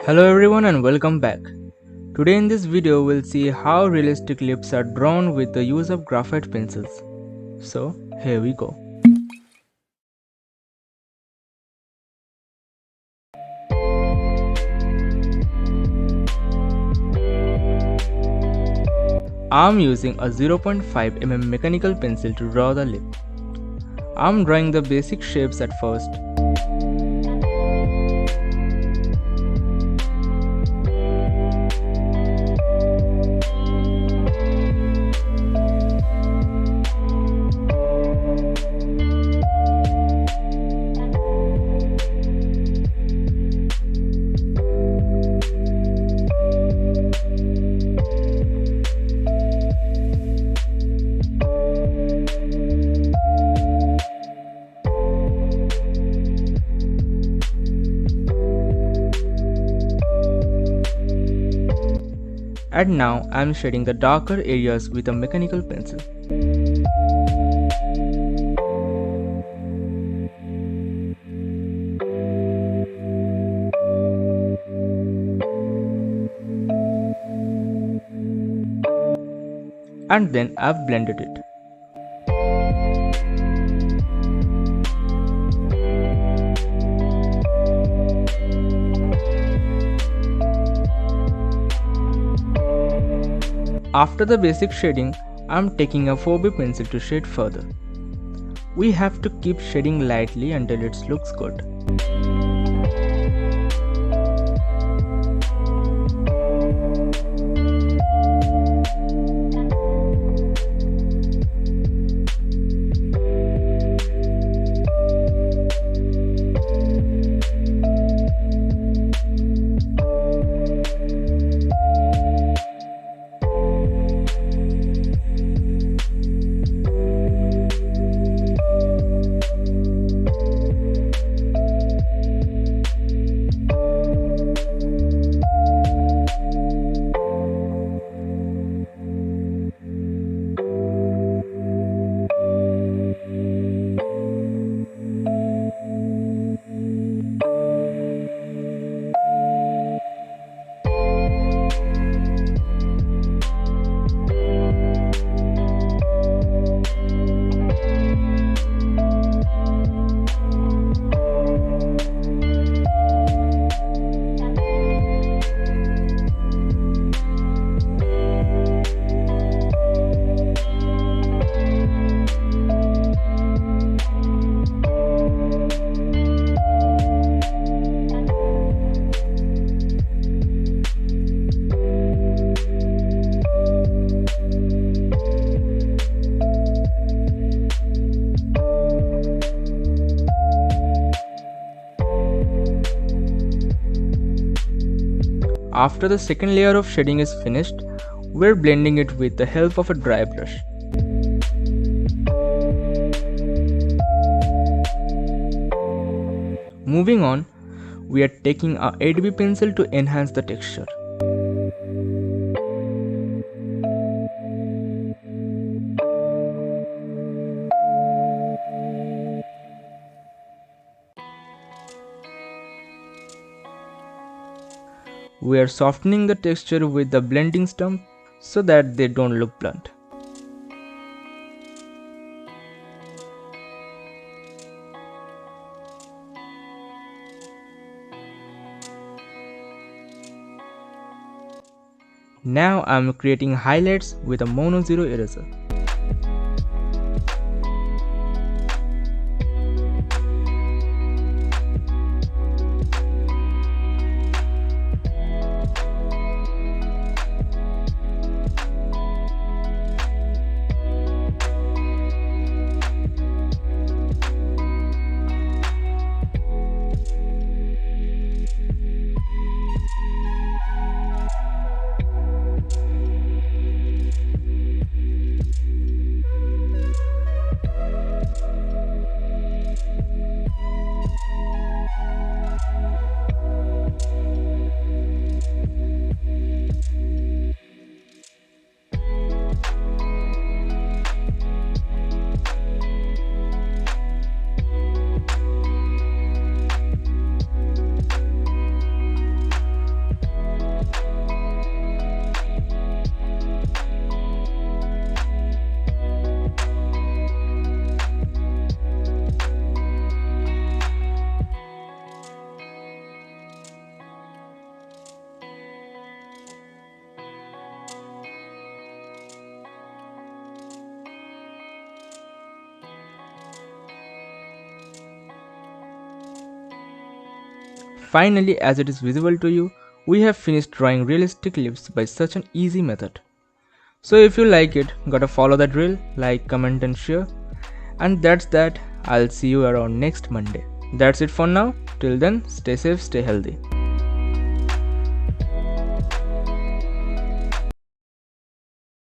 Hello everyone and welcome back. Today in this video we'll see how realistic lips are drawn with the use of graphite pencils. So here we go. I'm using a 0.5 mm mechanical pencil to draw the lip. I'm drawing the basic shapes at first. And now I am shading the darker areas with a mechanical pencil. And then I've blended it. After the basic shading, I am taking a 4B pencil to shade further. We have to keep shading lightly until it looks good. After the second layer of shading is finished, we're blending it with the help of a dry brush. Moving on, we are taking a 8B pencil to enhance the texture. We are softening the texture with the blending stump so that they don't look blunt. Now I am creating highlights with a mono zero eraser. finally, as it is visible to you, we have finished drawing realistic lips by such an easy method. So if you like it, gotta follow the drill, like, comment and share. And that's that. I'll see you around next Monday. That's it for now. Till then, stay safe, stay healthy.